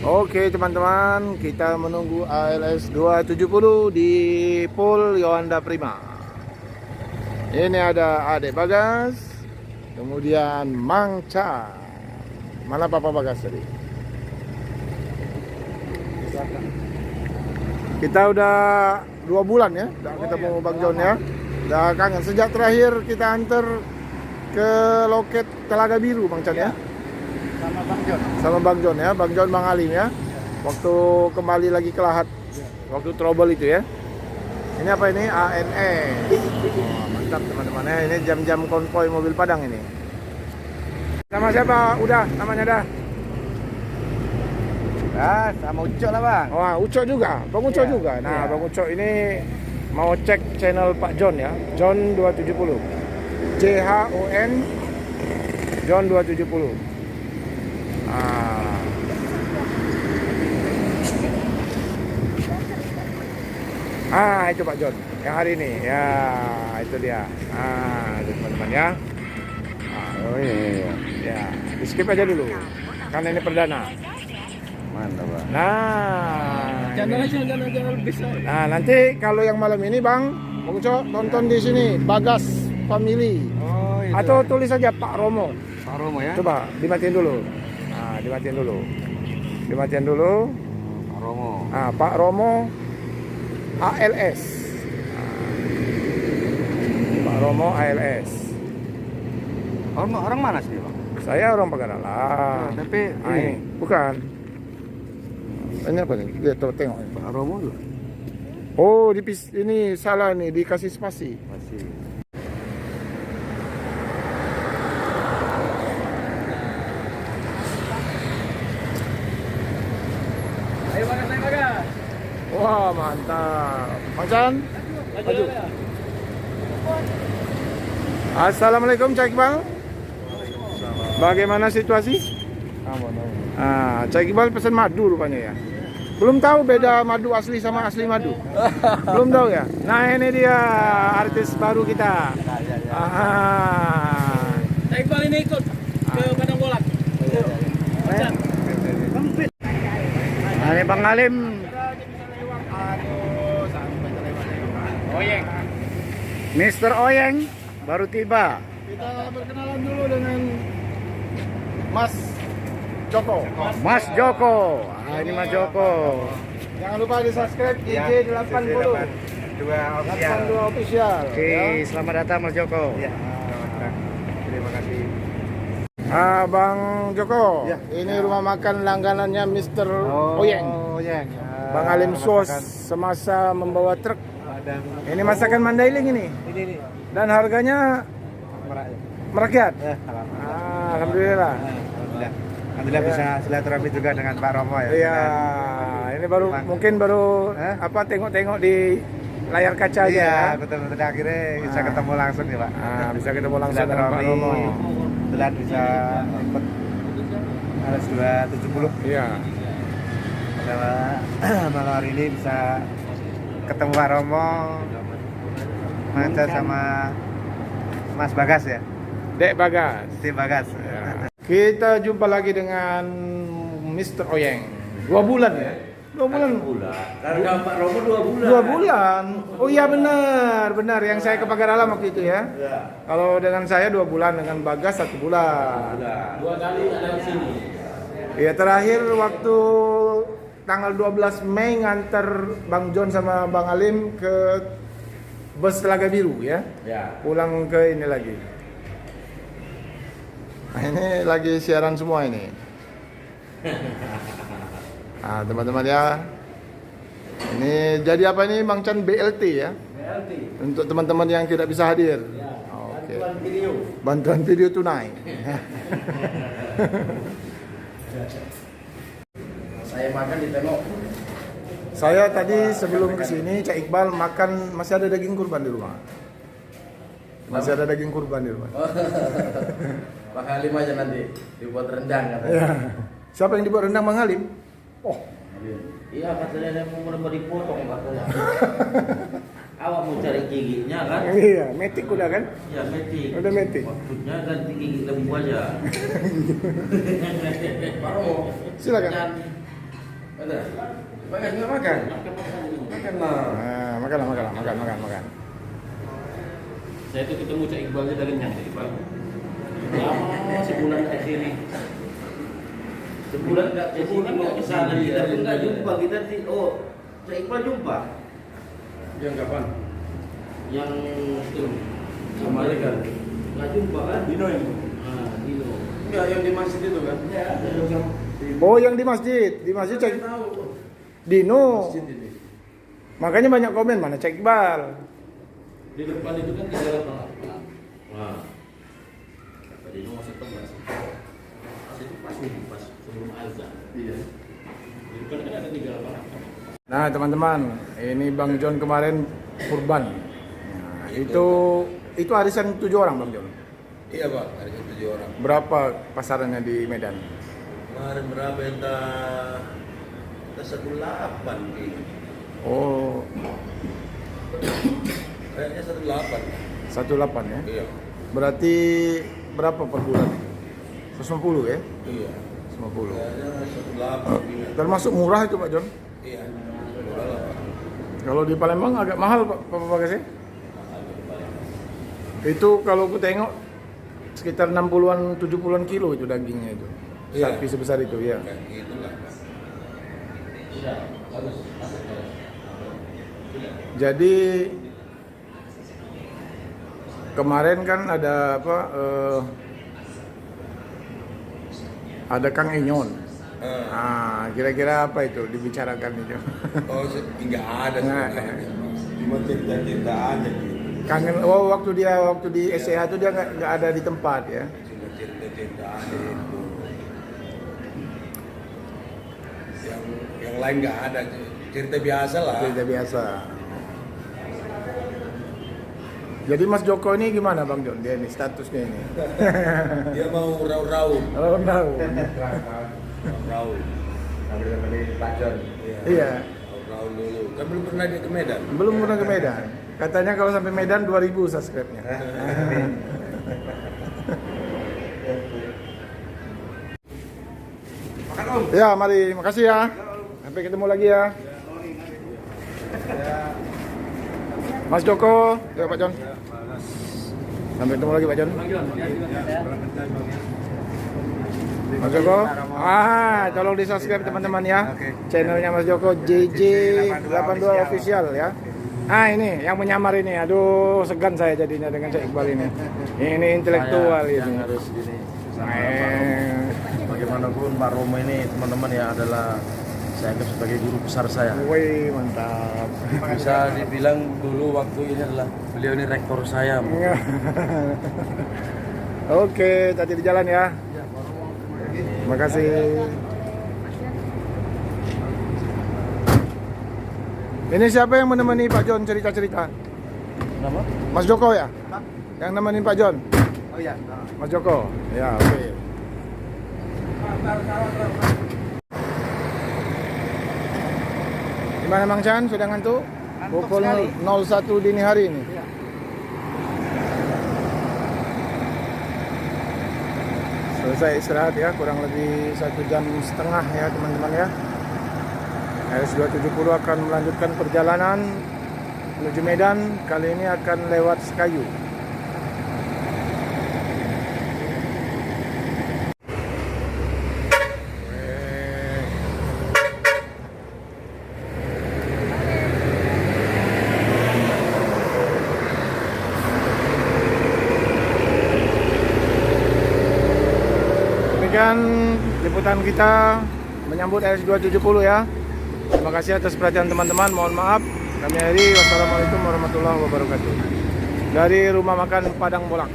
Oke teman-teman, kita menunggu ALS 270 di Pul Yohanda Prima. Ini ada Adek Bagas, kemudian Mangca. Mana Papa Bagas tadi? Kita udah 2 bulan ya, udah ketemu Bang John ya. Udah kangen sejak terakhir kita antar ke loket Telaga Biru Bang Chan ya. Sama Bang John. Sama Bang John ya, Bang John Bang Alim ya. Waktu kembali lagi ke Lahat, waktu trouble itu ya. Ini apa ini? ANE. Oh, mantap teman-teman ya. Ini jam-jam konvoy mobil Padang ini. Sama siapa? Udah namanya dah. Ah, sama Ucok lah Bang. Wah, Ucok juga. Bang Ucok Iya, juga. Nah, iya. Bang Ucok ini mau cek channel Pak John ya. John 270. JHON John 270. Itu Pak John yang hari ini ya, itu dia. Itu teman-teman ya. Oh iya. Ya, di skip aja dulu karena ini perdana. Mantap Bang. Nah, nanti kalau yang malam ini Bang Ucok tonton di sini Bagas Family. Oh itu. Atau tulis saja Pak Romo. Pak Romo ya. Coba dimatiin dulu. Nah, dimatiin dulu. Dimatiin dulu. Pak Romo. Pak Romo ALS. Pak Romo ALS. Orang mana sih Bang? Saya orang Pagaralan. Tapi Ini bukan. Ini apa nih? Lihat tengok. Pak Romo tuh Oh, ini salah nih, dikasih spasi. masih. Ayo Bagas. Wah, mantap. Bang Chan, maju. Assalamualaikum Cak Iqbal. Bagaimana situasi? Aman. Cak Iqbal pesan madu rupanya ya. Belum tahu beda madu asli sama asli madu. Belum tahu ya. Nah, ini dia artis baru kita. Cak Iqbal ini ikut ke Padang Bola. Nah, ini Bang Alim. Oyeng. Mr. Oyeng baru tiba. Kita berkenalan dulu dengan Mas Joko. Mas Joko. Ini Mas Joko. Jangan lupa di-subscribe IG 80. 82 official. Oke, selamat datang Mas Joko. Ya. Terima kasih. Bang Joko. Ya. Ini rumah makan langganannya Mr. Oyeng. Oyeng. Bang Alim Sos semasa membawa truk. Ini masakan Mandailing ini. Ini. Dan harganya merakyat. Ya, Alhamdulillah. Alhamdulillah bisa silaturahmi juga dengan Pak Romo ya. Iya, ini baru mungkin baru tengok-tengok di layar kaca aja. Iya, ya. betul-betul akhirnya bisa ketemu langsung ya Pak. Bisa ketemu langsung dengan Pak Romo. Kebetulan bisa ikut ALS 270. Iya. Malam hari ini bisa ketemu Pak Romo, Manca sama Mas Bagas ya. Dek Bagas. Tim Bagas. Ya. Kita jumpa lagi dengan Mr. Oyeng. 2 bulan ya? 2 bulan. Harga Pak Romo 2 bulan. 2 bulan. Oh iya benar. Yang saya ke Pagar Alam waktu itu ya. Kalau dengan saya 2 bulan, dengan Bagas 1 bulan. 2 kali ada di sini. Ya terakhir waktu tanggal 12 Mei nganter Bang John sama Bang Alim ke bus Telaga Biru ya. Ya. Pulang ke ini lagi. Nah, ini lagi siaran semua ini. Teman-teman ya. Ini jadi apa ini Bang Chan BLT ya? BLT. Untuk teman-teman yang tidak bisa hadir. Ya. Oke. Bantuan video. Bantuan video tunai. Saya makan di tengok. Saya tadi sebelum kesini Cak Iqbal makan, masih ada daging kurban di rumah. Masih ada daging kurban di rumah. Bang Halim aja nanti dibuat rendang katanya. Ya. Siapa yang dibuat rendang Bang Halim? Oh, Iya katanya dia mau dipotong katanya. Awak mau cari giginya kan? iya, metik udah kan? Ya metik. Udah metik. Maksudnya ganti gigi lembu aja. Baru. Silakan. Ada. Makan nggak makan? Makan lah. Nah, makan. Saya itu ketemu Cak Iqbalnya dari Nyang, Cak Iqbal. Lama sebulan ke sini. Sebulan nggak kesana kita pun nggak jumpa kita Cak Iqbal jumpa Yang kapan? yang itu Kemarin kan? nggak jumpa kan Dino ini. ah Dino Enggak, yang di masjid itu kan? ya ada Oh, yang di masjid Cek Dino. Masjid ini. Makanya banyak komen mana Cek Iqbal. Di depan itu kan 388. nah kata Dino masih tebas itu pas sebelum azan Iya. Di depan kan ada 388. Nah, teman-teman, ini Bang John kemarin kurban. Nah, itu arisan 7 orang, Bang John. Iya Pak, ada 7 orang. Berapa pasarannya di Medan? Kemarin berapa ya? Kita 18 nih. Oh, Kayaknya 18. 18 ya. Iya. Berarti berapa per bulan? 150 ya? Iya. 150. Kayaknya 18. Oh, termasuk murah itu Pak John. Iya. Murah lah Pak. Kalau di Palembang agak mahal Pak Bagas ya? Itu kalau aku tengok sekitar 60-an 70-an kilo itu dagingnya itu. Iya. Sapi sebesar itu ya. Kayak gitu lah Pak. sudah bagus masuk bagus Jadi kemarin kan ada apa? Ada Kang Enyon. Ah, kira-kira apa itu dibicarakan itu? Oh, enggak ada Nggak sebenarnya. Cuma cerita-cerita aja gitu. Kangen. Oh, waktu di SCH itu dia nggak ada di tempat ya. Cuma cerita-cerita aja itu. Yang lain nggak ada, cerita biasa lah. Cerita biasa. Jadi Mas Joko ini gimana Bang John? Dia ini statusnya ini. Dia mau raut-raut. Kalau tahu. Raut. Sambil beli Pak John. Iya. Raut dulu. Kan belum pernah dia ke Medan. Belum pernah ke Medan. Katanya kalau sampai Medan 2000 subscribe-nya. Ya, mari. Makasih ya. Sampai ketemu lagi ya. Mas Joko, ya Pak John. Sampai ketemu lagi Pak John. Mas Joko, tolong di subscribe teman-teman ya. Channelnya Mas Joko JJ82 official ya. Ini yang menyamar ini, aduh segan saya jadinya dengan Cak Iqbal ini. Ini intelektual ini. yang harus gini bagaimanapun Pak Romo ini teman-teman ya adalah saya anggap sebagai guru besar saya. Wih mantap. Bisa dibilang dulu waktu ini adalah beliau ini rektor saya. Oke, tadi di jalan ya. Terima kasih. Ini siapa yang menemani Pak John cerita-cerita? Nama? Mas Joko ya? Yang nemenin Pak John? Oh iya. Mas Joko? Ya, oke. Gimana Mang Chan? Sudah ngantuk? Pukul 01 dini hari ini. Selesai istirahat ya, kurang lebih 1,5 jam ya teman-teman ya. RS270 akan melanjutkan perjalanan menuju Medan. Kali ini akan lewat Sekayu. Demikian liputan kita menyambut RS270 ya. Terima kasih atas perhatian teman-teman. Mohon maaf. Kami akhiri. Wassalamualaikum warahmatullahi wabarakatuh. Dari rumah makan Padang Bolak.